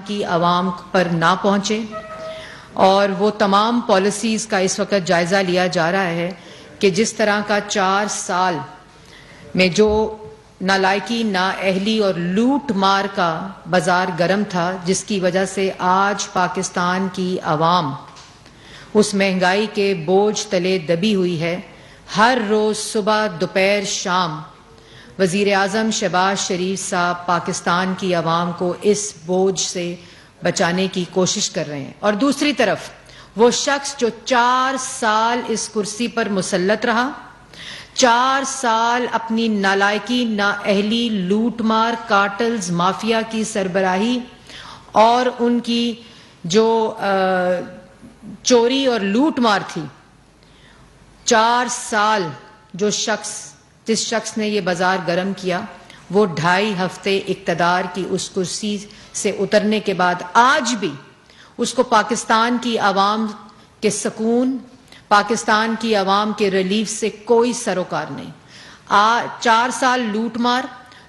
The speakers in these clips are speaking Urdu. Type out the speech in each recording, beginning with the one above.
کی عوام پر نہ پہنچے، اور وہ تمام پالیسیز کا اس وقت جائزہ لیا جا رہا ہے کہ جس طرح کا 4 سال میں جو نالائکی، نااہلی اور لوٹ مار کا بازار گرم تھا، جس کی وجہ سے آج پاکستان کی عوام اس مہنگائی کے بوجھ تلے دبی ہوئی ہے۔ ہر روز صبح، دوپہر، شام وزیر اعظم شہباز شریف صاحب پاکستان کی عوام کو اس بوجھ سے بچانے کی کوشش کر رہے ہیں، اور دوسری طرف وہ شخص جو 4 سال اس کرسی پر مسلط رہا، 4 سال اپنی نالائکی، نااہلی، لوٹ مار، کارٹلز، مافیا کی سربراہی اور ان کی جو چوری اور لوٹ مار تھی، 4 سال جس شخص نے یہ بازار گرم کیا، وہ 2.5 ہفتے اقتدار کی اس کرسی سے اترنے کے بعد آج بھی اس کو پاکستان کی عوام کے سکون، پاکستان کی عوام کے ریلیف سے کوئی سروکار نہیں۔ 4 سال لوٹ مار،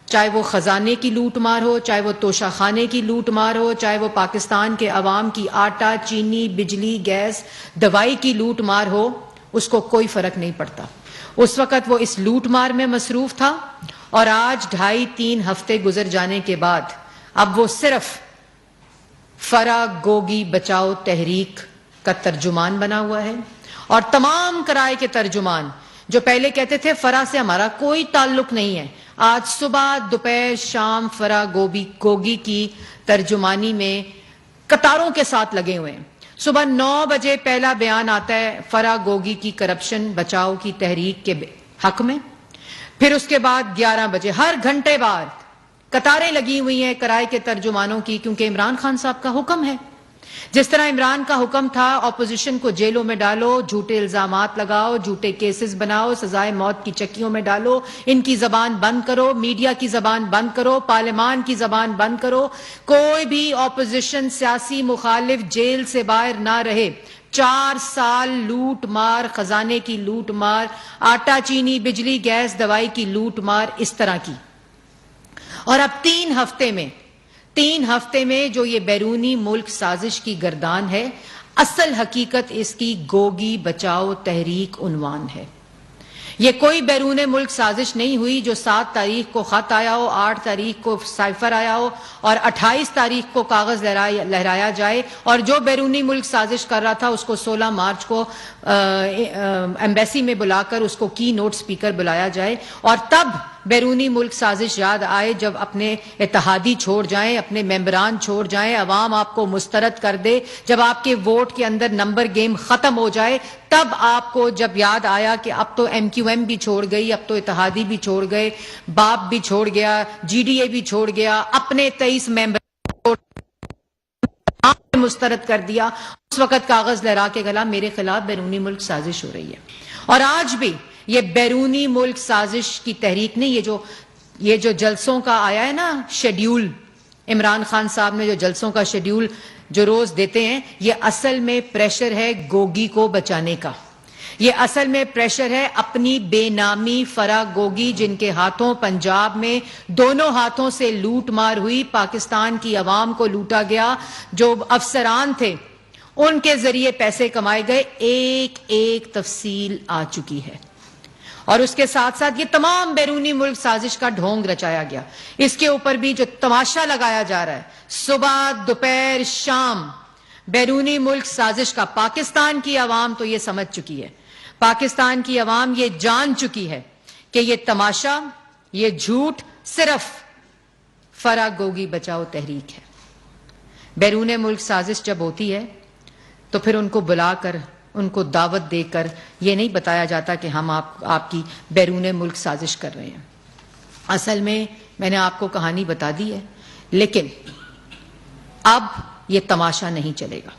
چاہے وہ خزانے کی لوٹ مار ہو، چاہے وہ توشہ خانے کی لوٹ مار ہو، چاہے وہ پاکستان کے عوام کی آٹا، چینی، بجلی، گیس، دوائی کی لوٹ مار ہو، اس کو کوئی فرق نہیں پڑتا۔ اس وقت وہ اس لوٹ مار میں مصروف تھا، اور آج 2.5-3 ہفتے گزر جانے کے بعد اب وہ صرف فرا گوگی بچاؤ تحریک کا ترجمان بنا ہوا ہے، اور تمام کرائے کے ترجمان جو پہلے کہتے تھے فرا سے ہمارا کوئی تعلق نہیں ہے، آج صبح، دوپہر، شام فرا گوگی کی ترجمانی میں قطاروں کے ساتھ لگے ہوئے ہیں۔ صبح 9 بجے پہلا بیان آتا ہے فرا گوگی کی کرپشن بچاؤ کی تحریک کے حق میں، پھر اس کے بعد 11 بجے، ہر گھنٹے بعد قطاریں لگی ہوئی ہیں کرائے کے ترجمانوں کی، کیونکہ عمران خان صاحب کا حکم ہے۔ جس طرح عمران کا حکم تھا اپوزیشن کو جیلوں میں ڈالو، جھوٹے الزامات لگاؤ، جھوٹے کیسز بناؤ، سزائے موت کی چکیوں میں ڈالو، ان کی زبان بند کرو، میڈیا کی زبان بند کرو، پارلیمان کی زبان بند کرو، کوئی بھی اپوزیشن سیاسی مخالف جیل سے باہر نہ رہے۔ 4 سال لوٹ مار، خزانے کی لوٹ مار، آٹا، چینی، بجلی، گیس، دوائی کی لوٹ مار اس طرح کی، اور اب 3 ہفتے میں جو یہ بیرونی ملک سازش کی گردان ہے، اصل حقیقت اس کی گوگی بچاؤ تحریک عنوان ہے۔ یہ کوئی بیرون ملک سازش نہیں ہوئی جو 7 تاریخ کو خط آیا ہو، 8 تاریخ کو سائفر آیا ہو اور 28 تاریخ کو کاغذ لہرایا جائے، اور جو بیرونی ملک سازش کر رہا تھا اس کو 16 مارچ کو ایمبیسی میں بلا کر اس کو کی نوٹ سپیکر بلایا جائے، اور تب بیرونی ملک سازش یاد آئے جب اپنے اتحادی چھوڑ جائیں، اپنے ممبران چھوڑ جائیں، عوام آپ کو مسترد کر دے، جب آپ کے ووٹ کے اندر نمبر گیم ختم ہو جائے، تب آپ کو جب یاد آیا کہ اب تو ایم کیو ایم بھی چھوڑ گئی، اب تو اتحادی بھی چھوڑ گئے، باپ بھی چھوڑ گیا، جی ڈی اے بھی چھوڑ گیا، اپنے 23 ممبر مسترد کر دیا، اس وقت کاغذ لہرا کے گلا میرے خلاف بیرونی ملک سازش ہو رہی ہے۔ اور آج بھی یہ بیرونی ملک سازش کی تحریک نہیں، یہ جو جلسوں کا آیا ہے نا شیڈیول، عمران خان صاحب نے جو جلسوں کا شیڈیول جو روز دیتے ہیں، یہ اصل میں پریشر ہے گوگی کو بچانے کا، یہ اصل میں پریشر ہے اپنی بے نامی فرا گوگی، جن کے ہاتھوں پنجاب میں دونوں ہاتھوں سے لوٹ مار ہوئی، پاکستان کی عوام کو لوٹا گیا، جو افسران تھے ان کے ذریعے پیسے کمائے گئے، ایک ایک تفصیل آ چکی ہے، اور اس کے ساتھ ساتھ یہ تمام بیرونی ملک سازش کا ڈھونگ رچایا گیا۔ اس کے اوپر بھی جو تماشا لگایا جا رہا ہے صبح، دوپہر، شام، بیرونی ملک سازش کا، پاکستان کی عوام تو یہ سمجھ چکی ہے، پاکستان کی عوام یہ جان چکی ہے کہ یہ تماشا، یہ جھوٹ صرف فرا گوگی بچاؤ تحریک ہے۔ بیرون ملک سازش جب ہوتی ہے تو پھر ان کو بلا کر، ان کو دعوت دے کر یہ نہیں بتایا جاتا کہ ہم آپ کی بیرون ملک سازش کر رہے ہیں۔ اصل میں نے آپ کو کہانی بتا دی ہے، لیکن اب یہ تماشا نہیں چلے گا،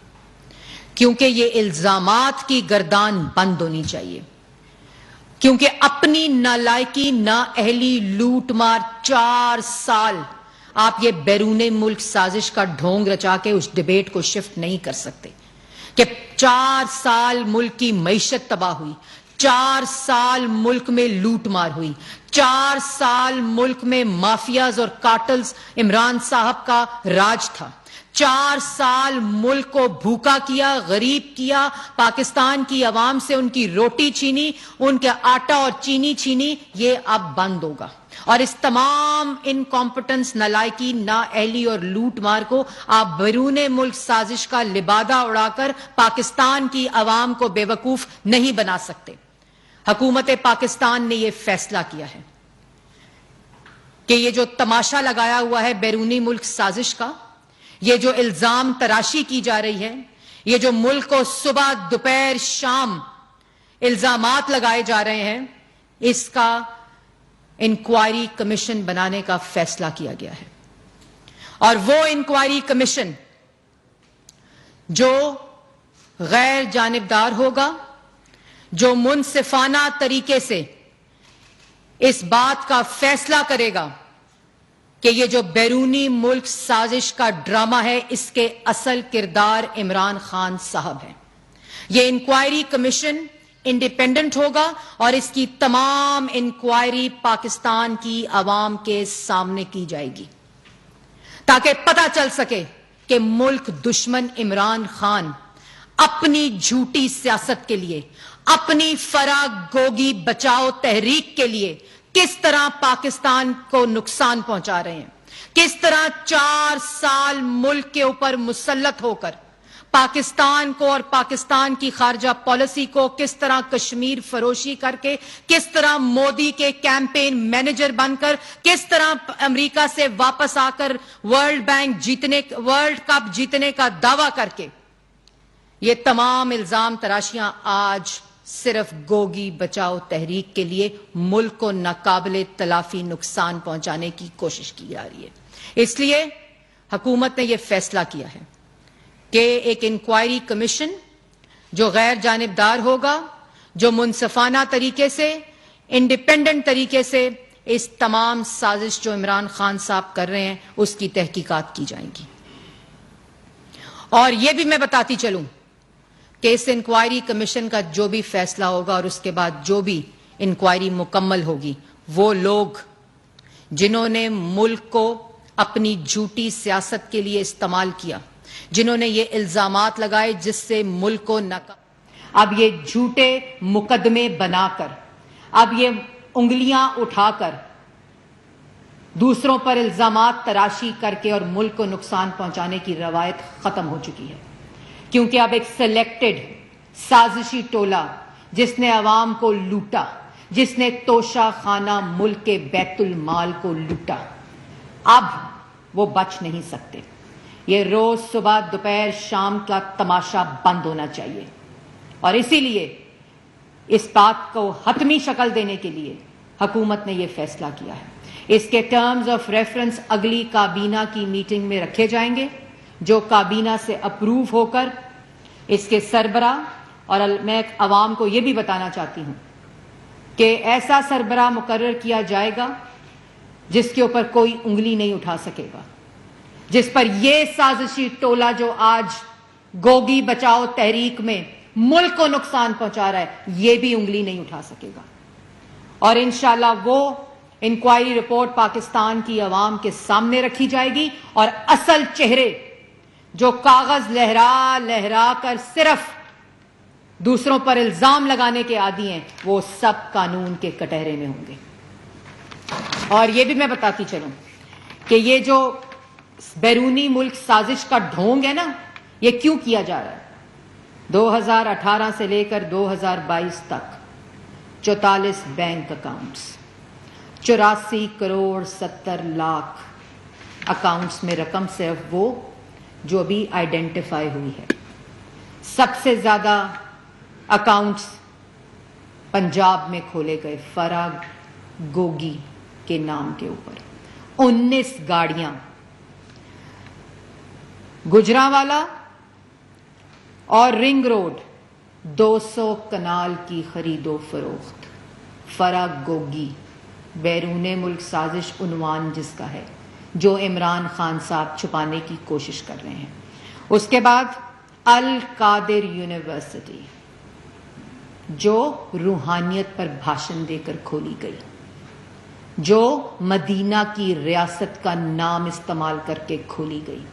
کیونکہ یہ الزامات کی گردان بند ہونی چاہیے، کیونکہ اپنی نالائکی، نااہلی، لوٹ مار 4 سال آپ یہ بیرون ملک سازش کا ڈھونگ رچا کے اس ڈیبیٹ کو شفٹ نہیں کر سکتے کہ 4 سال ملک کی معیشت تباہ ہوئی، 4 سال ملک میں لوٹ مار ہوئی، 4 سال ملک میں مافیاز اور کارٹلز عمران صاحب کا راج تھا، 4 سال ملک کو بھوکا کیا، غریب کیا، پاکستان کی عوام سے ان کی روٹی چھینی، ان کے آٹا اور چینی چھینی، یہ اب بند ہوگا۔ اور اس تمام انکمپٹنس، نالائکی، نااہلی اور لوٹ مار کو آپ بیرون ملک سازش کا لبادہ اڑا کر پاکستان کی عوام کو بے وقوف نہیں بنا سکتے۔ حکومت پاکستان نے یہ فیصلہ کیا ہے کہ یہ جو تماشا لگایا ہوا ہے بیرونی ملک سازش کا، یہ جو الزام تراشی کی جا رہی ہے، یہ جو ملک کو صبح دوپہر شام الزامات لگائے جا رہے ہیں، اس کا انکوائری کمیشن بنانے کا فیصلہ کیا گیا ہے۔ اور وہ انکوائری کمیشن جو غیر جانبدار ہوگا، جو منصفانہ طریقے سے اس بات کا فیصلہ کرے گا کہ یہ جو بیرونی ملک سازش کا ڈرامہ ہے، اس کے اصل کردار عمران خان صاحب ہیں۔ یہ انکوائری کمیشن انڈیپینڈنٹ ہوگا اور اس کی تمام انکوائری پاکستان کی عوام کے سامنے کی جائے گی، تاکہ پتہ چل سکے کہ ملک دشمن عمران خان اپنی جھوٹی سیاست کے لیے، اپنی فرا گوگی بچاؤ تحریک کے لیے کس طرح پاکستان کو نقصان پہنچا رہے ہیں، کس طرح 4 سال ملک کے اوپر مسلط ہو کر پاکستان کو اور پاکستان کی خارجہ پالیسی کو کس طرح کشمیر فروشی کر کے، کس طرح مودی کے کیمپین مینیجر بن کر، کس طرح امریکہ سے واپس آ کر ورلڈ کپ جیتنے کا دعویٰ کر کے، یہ تمام الزام تراشیاں آج صرف گوگی بچاؤ تحریک کے لیے ملک کو ناقابل تلافی نقصان پہنچانے کی کوشش کی جا رہی ہے۔ اس لیے حکومت نے یہ فیصلہ کیا ہے کہ ایک انکوائری کمیشن جو غیر جانبدار ہوگا، جو منصفانہ طریقے سے، انڈیپینڈنٹ طریقے سے اس تمام سازش جو عمران خان صاحب کر رہے ہیں اس کی تحقیقات کی جائیں گی۔ اور یہ بھی میں بتاتی چلوں کہ اس انکوائری کمیشن کا جو بھی فیصلہ ہوگا اور اس کے بعد جو بھی انکوائری مکمل ہوگی، وہ لوگ جنہوں نے ملک کو اپنی جھوٹی سیاست کے لیے استعمال کیا، جنہوں نے یہ الزامات لگائے جس سے ملک کو اب یہ جھوٹے مقدمے بنا کر، اب یہ انگلیاں اٹھا کر دوسروں پر الزامات تراشی کر کے اور ملک کو نقصان پہنچانے کی روایت ختم ہو چکی ہے، کیونکہ اب ایک سلیکٹڈ سازشی ٹولہ جس نے عوام کو لوٹا، جس نے توشہ خانہ ملک کے بیت المال کو لوٹا، اب وہ بچ نہیں سکتے۔ یہ روز صبح دوپہر شام کا تماشا بند ہونا چاہیے، اور اسی لیے اس بات کو حتمی شکل دینے کے لیے حکومت نے یہ فیصلہ کیا ہے۔ اس کے ٹرمز آف ریفرنس اگلی کابینہ کی میٹنگ میں رکھے جائیں گے، جو کابینہ سے اپروو ہو کر اس کے سربراہ، اور میں عوام کو یہ بھی بتانا چاہتی ہوں کہ ایسا سربراہ مقرر کیا جائے گا جس کے اوپر کوئی انگلی نہیں اٹھا سکے گا، جس پر یہ سازشی ٹولہ جو آج گوگی بچاؤ تحریک میں ملک کو نقصان پہنچا رہا ہے، یہ بھی انگلی نہیں اٹھا سکے گا۔ اور انشاءاللہ وہ انکوائری رپورٹ پاکستان کی عوام کے سامنے رکھی جائے گی، اور اصل چہرے جو کاغذ لہرا لہرا کر صرف دوسروں پر الزام لگانے کے عادی ہیں، وہ سب قانون کے کٹہرے میں ہوں گے۔ اور یہ بھی میں بتاتی چلوں کہ یہ جو بیرونی ملک سازش کا ڈھونگ ہے نا، یہ کیوں کیا جا رہا ہے؟ 2018 سے لے کر 2022 تک 44 bank accounts, 84 crore 70 lakh accounts میں رقم صرف وہ جو ابھی آئیڈینٹیفائی ہوئی ہے۔ سب سے زیادہ اکاؤنٹس پنجاب میں کھولے گئے، فرا گوگی کے نام کے اوپر 19 گاڑیاں، گجرانوالہ اور رنگ روڈ 200 کنال کی خرید و فروخت، فرا گوگی بیرون ملک سازش عنوان جس کا ہے، جو عمران خان صاحب چھپانے کی کوشش کر رہے ہیں۔ اس کے بعد القادر یونیورسٹی جو روحانیت پر بھاشن دے کر کھولی گئی، جو مدینہ کی ریاست کا نام استعمال کر کے کھولی گئی،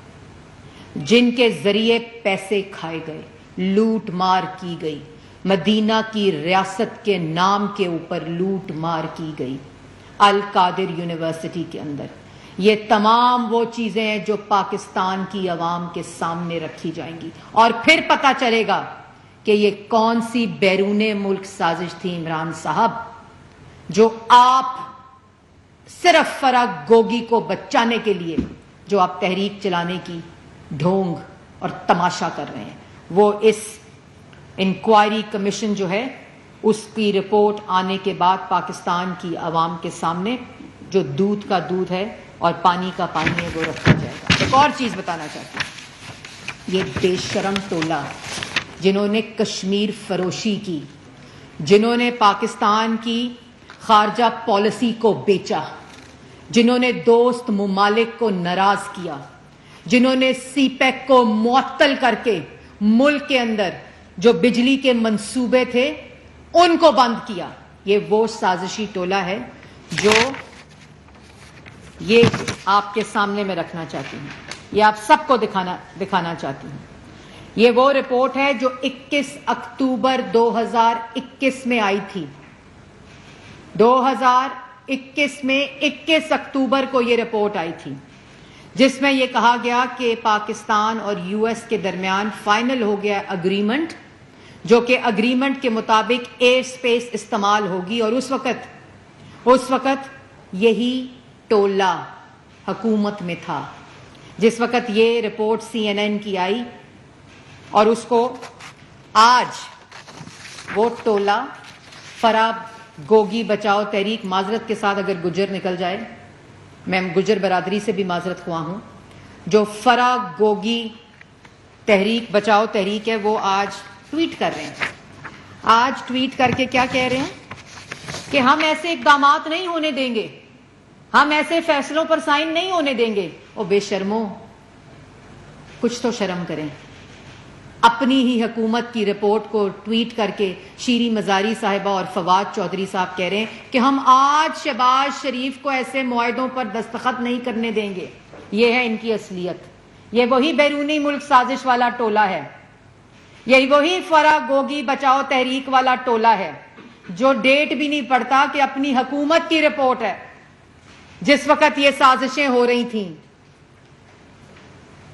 جن کے ذریعے پیسے کھائے گئے, لوٹ مار کی گئی, مدینہ کی ریاست کے نام کے اوپر لوٹ مار کی گئی القادر یونیورسٹی کے اندر. یہ تمام وہ چیزیں ہیں جو پاکستان کی عوام کے سامنے رکھی جائیں گی, اور پھر پتہ چلے گا کہ یہ کون سی بیرون ملک سازش تھی عمران صاحب, جو آپ صرف فرح گوگی کو بچانے کے لیے جو آپ تحریک چلانے کی ڈھونگ اور تماشا کر رہے ہیں. وہ اس انکوائری کمیشن جو ہے اس کی رپورٹ آنے کے بعد پاکستان کی عوام کے سامنے جو دودھ کا دودھ ہے اور پانی کا پانی ہے وہ رکھا جائے گا. ایک اور چیز بتانا چاہتی ہوں, یہ بے شرم ٹولہ جنہوں نے کشمیر فروشی کی, جنہوں نے پاکستان کی خارجہ پالیسی کو بیچا, جنہوں نے دوست ممالک کو ناراض کیا, جنہوں نے سی پیک کو معطل کر کے ملک کے اندر جو بجلی کے منصوبے تھے ان کو بند کیا, یہ وہ سازشی ٹولہ ہے جو یہ آپ کے سامنے میں رکھنا چاہتی ہوں, یہ آپ سب کو دکھانا چاہتی ہوں. یہ وہ رپورٹ ہے جو 21 اکتوبر 2021 میں آئی تھی. 2021 میں 21 اکتوبر کو یہ رپورٹ آئی تھی, جس میں یہ کہا گیا کہ پاکستان اور یو ایس کے درمیان فائنل ہو گیا اگریمنٹ, جو کہ اگریمنٹ کے مطابق ایئر سپیس استعمال ہوگی. اور اس وقت یہی ٹولہ حکومت میں تھا جس وقت یہ رپورٹ CNN کی آئی, اور اس کو آج وہ ٹولہ فرح گوگی بچاؤ تحریک, معذرت کے ساتھ اگر گجر نکل جائے, میں گجر برادری سے بھی معذرت خواہ ہوں, جو فرح گوگی تحریک بچاؤ تحریک ہے, وہ آج ٹویٹ کر رہے ہیں. آج ٹویٹ کر کے کیا کہہ رہے ہیں کہ ہم ایسے اقدامات نہیں ہونے دیں گے, ہم ایسے فیصلوں پر سائن نہیں ہونے دیں گے. او بے شرمو, کچھ تو شرم کریں. اپنی ہی حکومت کی رپورٹ کو ٹویٹ کر کے شیریں مزاری صاحبہ اور فواد چودھری صاحب کہہ رہے ہیں کہ ہم آج شہباز شریف کو ایسے معاہدوں پر دستخط نہیں کرنے دیں گے. یہ ہے ان کی اصلیت. یہ وہی بیرونی ملک سازش والا ٹولہ ہے, یہی وہی فرح گوگی بچاؤ تحریک والا ٹولہ ہے جو ڈیٹ بھی نہیں پڑتا کہ اپنی حکومت کی رپورٹ ہے جس وقت یہ سازشیں ہو رہی تھیں,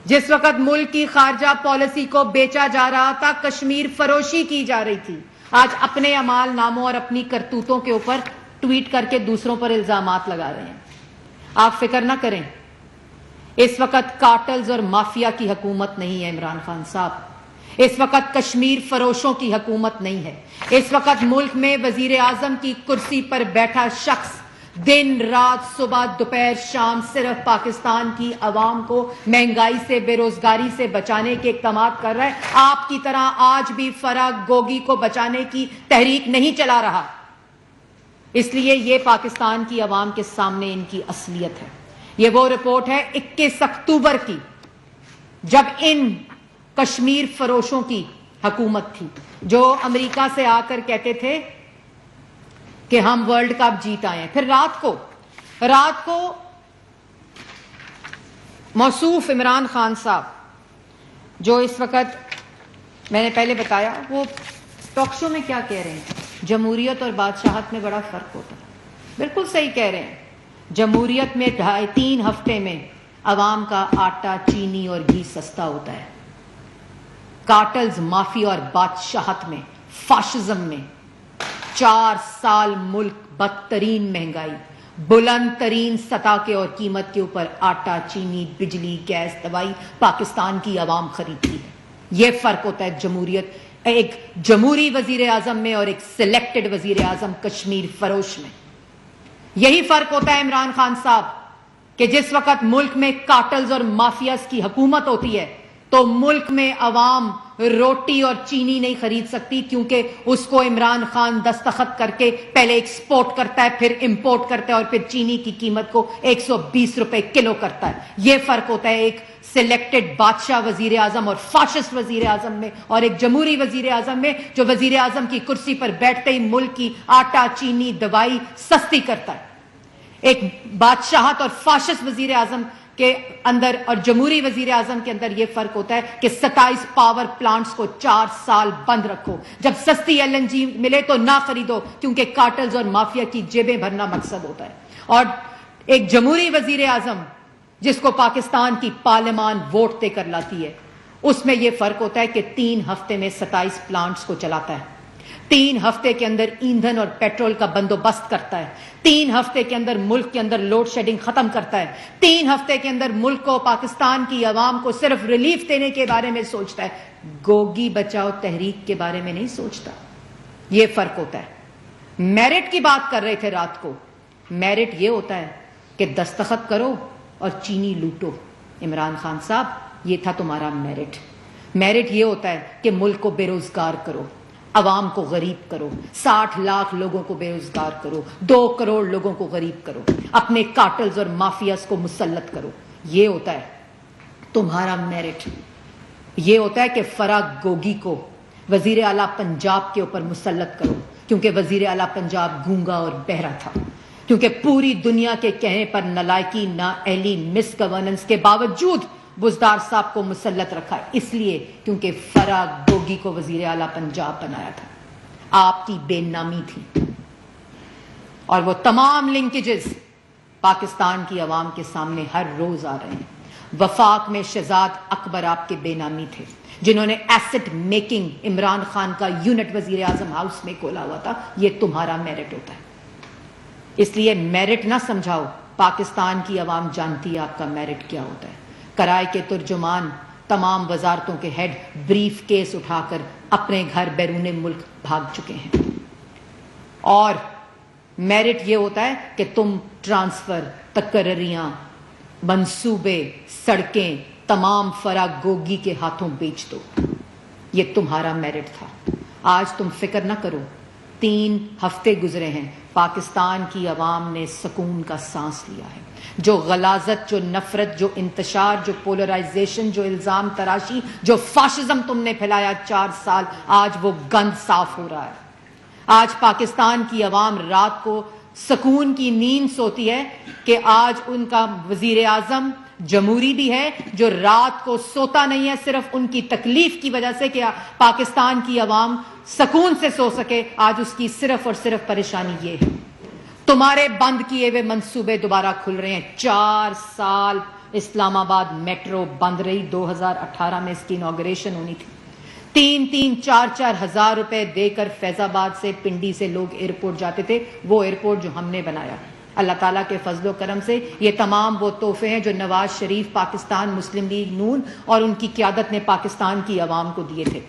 جس وقت ملک کی خارجہ پالیسی کو بیچا جا رہا تھا, کشمیر فروشی کی جا رہی تھی. آج اپنے اعمال ناموں اور اپنی کرتوتوں کے اوپر ٹویٹ کر کے دوسروں پر الزامات لگا رہے ہیں. آپ فکر نہ کریں, اس وقت کارٹلز اور مافیا کی حکومت نہیں ہے عمران خان صاحب, اس وقت کشمیر فروشوں کی حکومت نہیں ہے. اس وقت ملک میں وزیر اعظم کی کرسی پر بیٹھا شخص دن رات صبح دوپہر شام صرف پاکستان کی عوام کو مہنگائی سے بے روزگاری سے بچانے کے اقدامات کر رہا ہے. آپ کی طرح آج بھی فرح گوگی کو بچانے کی تحریک نہیں چلا رہا. اس لیے یہ پاکستان کی عوام کے سامنے ان کی اصلیت ہے. یہ وہ رپورٹ ہے 21 اکتوبر کی, جب ان کشمیر فروشوں کی حکومت تھی جو امریکہ سے آ کر کہتے تھے کہ ہم ورلڈ کپ جیت آئے ہیں. پھر رات کو موصوف عمران خان صاحب, جو اس وقت میں نے پہلے بتایا, وہ ٹاک شو میں کیا کہہ رہے ہیں, جمہوریت اور بادشاہت میں بڑا فرق ہوتا ہے. بالکل صحیح کہہ رہے ہیں. جمہوریت میں 2.5-3 ہفتے میں عوام کا آٹا, چینی اور گھی سستا ہوتا ہے. کارٹلز, مافیا اور بادشاہت میں, فاشزم میں 4 سال ملک بدترین مہنگائی, بلند ترین سطح کے اور قیمت کے اوپر آٹا, چینی, بجلی, گیس, دوائی پاکستان کی عوام خریدتی ہے. یہ فرق ہوتا ہے جمہوریت, ایک جمہوری وزیر اعظم میں اور ایک سلیکٹڈ وزیر اعظم کشمیر فروش میں. یہی فرق ہوتا ہے عمران خان صاحب کہ جس وقت ملک میں کارٹلز اور مافیاز کی حکومت ہوتی ہے تو ملک میں عوام روٹی اور چینی نہیں خرید سکتی, کیونکہ اس کو عمران خان دستخط کر کے پہلے ایکسپورٹ کرتا ہے, پھر امپورٹ کرتا ہے, اور پھر چینی کی قیمت کو 120 روپے کلو کرتا ہے. یہ فرق ہوتا ہے ایک سلیکٹڈ بادشاہ وزیر اعظم اور فاشسٹ وزیر اعظم میں, اور ایک جمہوری وزیر اعظم میں جو وزیر اعظم کی کرسی پر بیٹھتے ہی ملک کی آٹا, چینی, دوائی سستی کرتا ہے. ایک بادشاہت اور فاشسٹ وزیر اعظم کے اندر اور جمہوری وزیر اعظم کے اندر یہ فرق ہوتا ہے کہ 27 پاور پلانٹس کو 4 سال بند رکھو. جب سستی LNG ملے تو نہ خریدو, کیونکہ کارٹلز اور مافیا کی جیبیں بھرنا مقصد ہوتا ہے. اور ایک جمہوری وزیر اعظم جس کو پاکستان کی پارلیمان ووٹ دے کر لاتی ہے, اس میں یہ فرق ہوتا ہے کہ 3 ہفتے میں 27 پلانٹس کو چلاتا ہے, 3 ہفتے کے اندر ایندھن اور پیٹرول کا بندوبست کرتا ہے, 3 ہفتے کے اندر ملک کے اندر لوڈ شیڈنگ ختم کرتا ہے, 3 ہفتے کے اندر ملک کو, پاکستان کی عوام کو صرف ریلیف دینے کے بارے میں سوچتا ہے, گوگی بچاؤ تحریک کے بارے میں نہیں سوچتا. یہ فرق ہوتا ہے. میرٹ کی بات کر رہے تھے رات کو. میرٹ یہ ہوتا ہے کہ دستخط کرو اور چینی لوٹو. عمران خان صاحب, یہ تھا تمہارا میرٹ. میرٹ یہ ہوتا ہے کہ ملک کو بے روزگار کرو, عوام کو غریب کرو, 60 لاکھ لوگوں کو بے روزگار کرو, 2 کروڑ لوگوں کو غریب کرو, اپنے کارٹلز اور مافیاز کو مسلط کرو. یہ ہوتا ہے تمہارا میرٹ. یہ ہوتا ہے کہ فراغ گوگی کو وزیر اعلیٰ پنجاب کے اوپر مسلط کرو, کیونکہ وزیر اعلیٰ پنجاب گونگا اور بہرا تھا, کیونکہ پوری دنیا کے کہنے پر نالائکی, نااہلی, مس گورننس کے باوجود بزدار صاحب کو مسلط رکھا, اس لیے کیونکہ فراغ گوگی کو وزیر اعلیٰ پنجاب بنایا تھا. آپ کی بے نامی تھی, اور وہ تمام لنکیجز پاکستان کی عوام کے سامنے ہر روز آ رہے ہیں. وفاق میں شہزاد اکبر آپ کے بے نامی تھے, جنہوں نے ایسٹ میکنگ عمران خان کا یونٹ وزیر اعظم ہاؤس میں کھولا ہوا تھا. یہ تمہارا میرٹ ہوتا ہے. اس لیے میرٹ نہ سمجھاؤ, پاکستان کی عوام جانتی ہے آپ کا میرٹ کیا ہوتا ہے. کرائے کے ترجمان, تمام وزارتوں کے ہیڈ بریف کیس اٹھا کر اپنے گھر بیرون ملک بھاگ چکے ہیں. اور میرٹ یہ ہوتا ہے کہ تم ٹرانسفر, تقرریاں, منصوبے, سڑکیں تمام فراغ گوگی کے ہاتھوں بیچ دو. یہ تمہارا میرٹ تھا. آج تم فکر نہ کرو. 3 ہفتے گزرے ہیں, پاکستان کی عوام نے سکون کا سانس لیا ہے. جو غلاظت, جو نفرت, جو انتشار, جو پولرائزیشن, جو الزام تراشی, جو فاشزم تم نے پھیلایا 4 سال, آج وہ گند صاف ہو رہا ہے. آج پاکستان کی عوام رات کو سکون کی نیند سوتی ہے کہ آج ان کا وزیر اعظم جمہوری بھی ہے, جو رات کو سوتا نہیں ہے صرف ان کی تکلیف کی وجہ سے کہ پاکستان کی عوام سکون سے سو سکے. آج اس کی صرف اور صرف پریشانی یہ ہے. تمہارے بند کیے ہوئے منصوبے دوبارہ کھل رہے ہیں. 4 سال اسلام آباد میٹرو بند رہی. 2018 میں اس کی انوگریشن ہونی تھی. 3-3, 4-4 ہزار روپے دے کر فیض آباد سے, پنڈی سے لوگ ایئرپورٹ جاتے تھے. وہ ایئرپورٹ جو ہم نے بنایا, اللہ تعالیٰ کے فضل و کرم سے, یہ تمام وہ تحفے ہیں جو نواز شریف, پاکستان مسلم لیگ نون اور ان کی قیادت نے پاکستان کی عوام کو دیے تھے.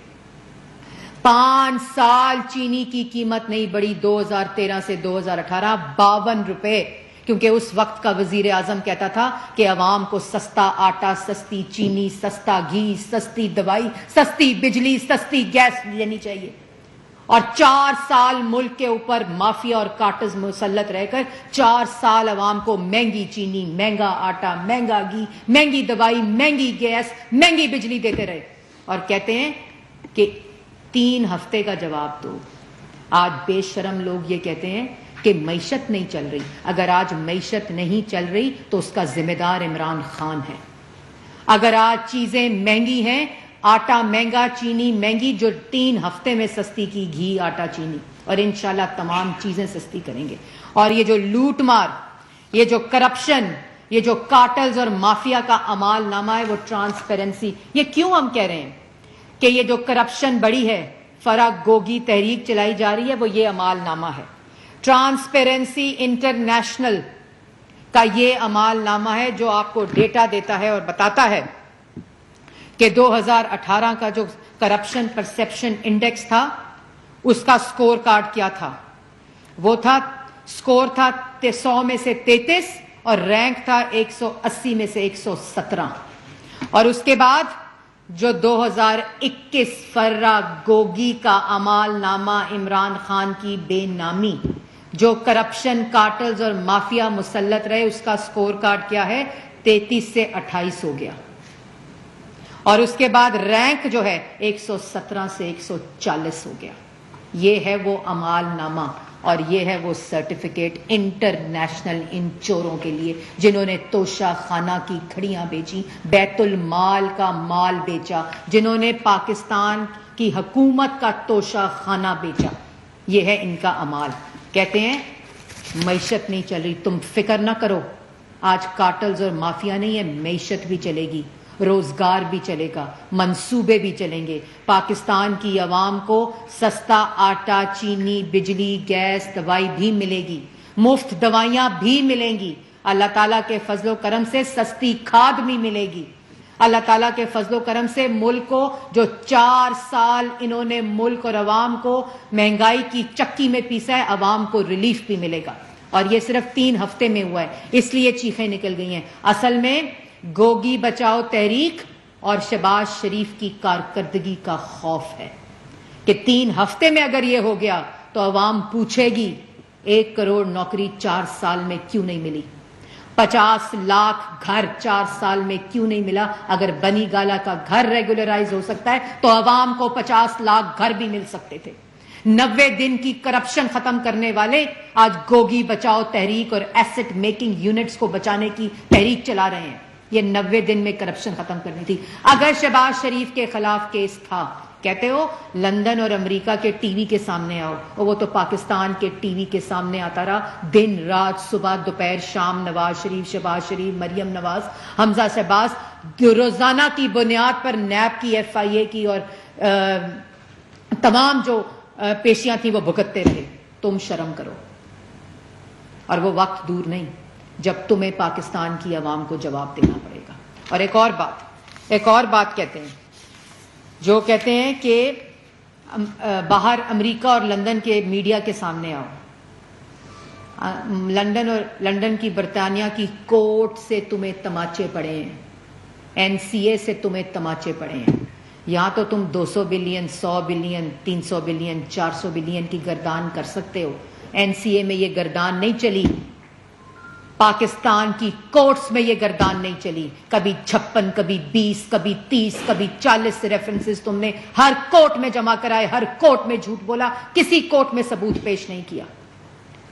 5 سال چینی کی قیمت نہیں بڑھی 2013 سے 2018, 52 روپے, کیونکہ اس وقت کا وزیر اعظم کہتا تھا کہ عوام کو سستا آٹا, سستی چینی, سستا گھی, سستی دوائی, سستی بجلی, سستی گیس لینی چاہیے. اور 4 سال ملک کے اوپر مافیا اور کارٹلز مسلط رہ کر 4 سال عوام کو مہنگی چینی, مہنگا آٹا, مہنگا گھی, مہنگی دوائی, مہنگی گیس, مہنگی بجلی دیتے رہے, اور کہتے ہیں کہ 3 ہفتے کا جواب دو. آج بے شرم لوگ یہ کہتے ہیں کہ معیشت نہیں چل رہی. اگر آج معیشت نہیں چل رہی تو اس کا ذمہ دار عمران خان ہے. اگر آج چیزیں مہنگی ہیں, آٹا مہنگا, چینی مہنگی, جو 3 ہفتے میں سستی کی, گھی, آٹا, چینی, اور انشاءاللہ تمام چیزیں سستی کریں گے. اور یہ جو لوٹ مار, یہ جو کرپشن, یہ جو کارٹلز اور مافیا کا عمال نامہ ہے, وہ ٹرانسپیرنسی. یہ کیوں ہم کہہ رہے ہیں کہ یہ جو کرپشن بڑی ہے, فراغ گوگی تحریک چلائی جا رہی ہے, وہ یہ عمال نامہ ہے. ٹرانسپیرنسی انٹرنیشنل کا یہ عمال نامہ ہے جو آپ کو ڈیٹا دیتا ہے اور بتاتا ہے کہ 2018 کا جو کرپشن پرسیپشن انڈیکس تھا, اس کا سکور کارڈ کیا تھا. وہ تھا, سکور تھا 100 میں سے 33 اور رینک تھا 180 میں سے 117. اور اس کے بعد جو 2021 فراغ گوگی کا عمال نامہ, عمران خان کی بے نامی, جو کرپشن, کارٹلز اور مافیا مسلط رہے, اس کا سکور کارڈ کیا ہے, 33 سے 28 ہو گیا. اور اس کے بعد رینک جو ہے 117 سے 140 ہو گیا. یہ ہے وہ عمال نامہ. اور یہ ہے وہ سرٹیفکیٹ انٹرنیشنل ان چوروں کے لیے جنہوں نے توشہ خانہ کی کھڑیاں بیچی، بیت المال کا مال بیچا، جنہوں نے پاکستان کی حکومت کا توشہ خانہ بیچا. یہ ہے ان کا اعمال. کہتے ہیں معیشت نہیں چل رہی، تم فکر نہ کرو، آج کارٹلز اور مافیا نہیں ہے، معیشت بھی چلے گی، روزگار بھی چلے گا، منصوبے بھی چلیں گے. پاکستان کی عوام کو سستا آٹا، چینی، بجلی، گیس، دوائی بھی ملے گی، مفت دوائیاں بھی ملیں گی. اللہ تعالیٰ کے فضل و کرم سے سستی کھاد بھی ملے گی. اللہ تعالیٰ کے فضل و کرم سے ملک کو جو 4 سال انہوں نے ملک اور عوام کو مہنگائی کی چکی میں پیسا ہے، عوام کو ریلیف بھی ملے گا. اور یہ صرف 3 ہفتے میں ہوا ہے، اس لیے چیخیں نکل گئی ہیں. اصل میں گوگی بچاؤ تحریک اور شہباز شریف کی کارکردگی کا خوف ہے کہ 3 ہفتے میں اگر یہ ہو گیا تو عوام پوچھے گی 1 کروڑ نوکری 4 سال میں کیوں نہیں ملی، 50 لاکھ گھر 4 سال میں کیوں نہیں ملا. اگر بنی گالا کا گھر ریگولرائز ہو سکتا ہے تو عوام کو 50 لاکھ گھر بھی مل سکتے تھے. 90 دن کی کرپشن ختم کرنے والے آج گوگی بچاؤ تحریک اور ایسٹ میکنگ یونٹس کو بچانے کی تحریک چلا رہے ہیں. یہ 90 دن میں کرپشن ختم کرنی تھی. اگر شہباز شریف کے خلاف کیس تھا، کہتے ہو لندن اور امریکہ کے ٹی وی کے سامنے آؤ، اور وہ تو پاکستان کے ٹی وی کے سامنے آتا رہا دن رات، صبح دوپہر شام. نواز شریف، شہباز شریف، مریم نواز، حمزہ شہباز روزانہ کی بنیاد پر نیب کی، ایف آئی اے کی اور تمام جو پیشیاں تھیں وہ بھگتتے رہے. تم شرم کرو. اور وہ وقت دور نہیں جب تمہیں پاکستان کی عوام کو جواب دینا پڑے گا. اور ایک اور بات کہتے ہیں، جو کہتے ہیں کہ باہر امریکہ اور لندن کے میڈیا کے سامنے آؤ. لندن کی برطانیہ کی کورٹ سے تمہیں تماچے پڑے ہیں، این سی اے سے تمہیں تماچے پڑے ہیں. یہاں تو تم 200 بلین، 100 بلین، 300 بلین، 400 بلین کی گردان کر سکتے ہو. این سی اے میں یہ گردان نہیں چلی، پاکستان کی کورٹس میں یہ گردان نہیں چلی. کبھی 56، کبھی 20، کبھی 30، کبھی 40 ریفرنسز تم نے ہر کورٹ میں جمع کرائے، ہر کورٹ میں جھوٹ بولا، کسی کورٹ میں ثبوت پیش نہیں کیا.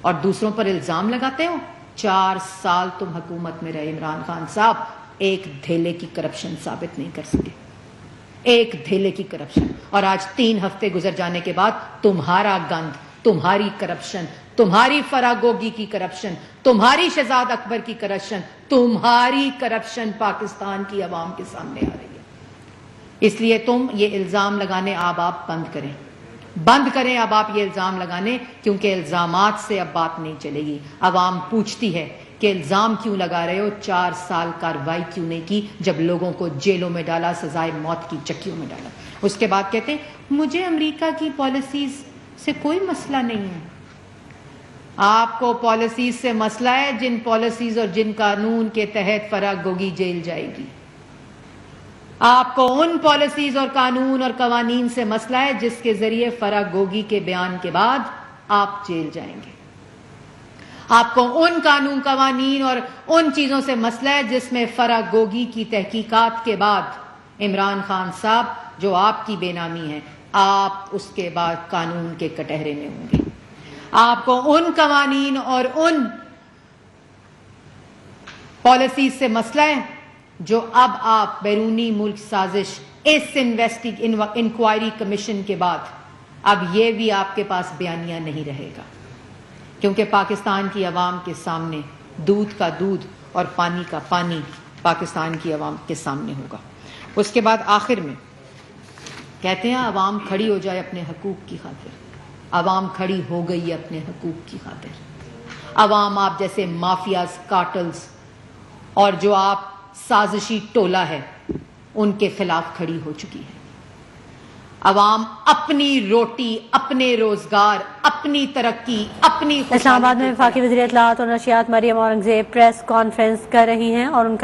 اور دوسروں پر الزام لگاتے ہو. 4 سال تم حکومت میں رہے عمران خان صاحب، ایک دھیلے کی کرپشن ثابت نہیں کر سکے، ایک دھیلے کی کرپشن. اور آج 3 ہفتے گزر جانے کے بعد تمہارا گند، تمہاری کرپشن، تمہاری فراگوگی کی کرپشن، تمہاری شہزاد اکبر کی کرپشن، تمہاری کرپشن پاکستان کی عوام کے سامنے آ رہی ہے. اس لیے تم یہ الزام لگانے اب آپ بند کریں اب آپ یہ الزام لگانے، کیونکہ الزامات سے اب بات نہیں چلے گی. عوام پوچھتی ہے کہ الزام کیوں لگا رہے ہو، 4 سال کارروائی کیوں نہیں کی جب لوگوں کو جیلوں میں ڈالا، سزائے موت کی چکیوں میں ڈالا. اس کے بعد کہتے ہیں مجھے امریکہ کی پالیسیز سے کوئی مسئلہ نہیں ہے. آپ کو پالیسیز سے مسئلہ ہے جن پالیسیز اور جن قانون کے تحت فرح گوگی جیل جائے گی. آپ کو ان پالیسیز اور قانون اور قوانین سے مسئلہ ہے جس کے ذریعے فرح گوگی کے بیان کے بعد آپ جیل جائیں گے. آپ کو ان قانون قوانین اور ان چیزوں سے مسئلہ ہے جس میں فرح گوگی کی تحقیقات کے بعد عمران خان صاحب جو آپ کی بے نامی ہے، آپ اس کے بعد قانون کے کٹہرے میں ہوں گے. آپ کو ان قوانین اور ان پالیسیز سے مسئلہ ہے جو اب آپ بیرونی ملک سازش اس انکوائری کمیشن کے بعد اب یہ بھی آپ کے پاس بیانیہ نہیں رہے گا، کیونکہ پاکستان کی عوام کے سامنے دودھ کا دودھ اور پانی کا پانی پاکستان کی عوام کے سامنے ہوگا. اس کے بعد آخر میں کہتے ہیں عوام کھڑی ہو جائے اپنے حقوق کی خاطر. عوام کھڑی ہو گئی ہے اپنے حقوق کی خاطر. عوام آپ جیسے مافیاز، کارٹلز اور جو آپ سازشی ٹولہ ہے ان کے خلاف کھڑی ہو چکی ہے. عوام اپنی روٹی، اپنے روزگار، اپنی ترقی، اپنی اسلام آباد میں وفاقی وزیر اطلاعات اور نشریات مریم اورنگزیب پریس کانفرنس کر رہی ہیں اور ان کا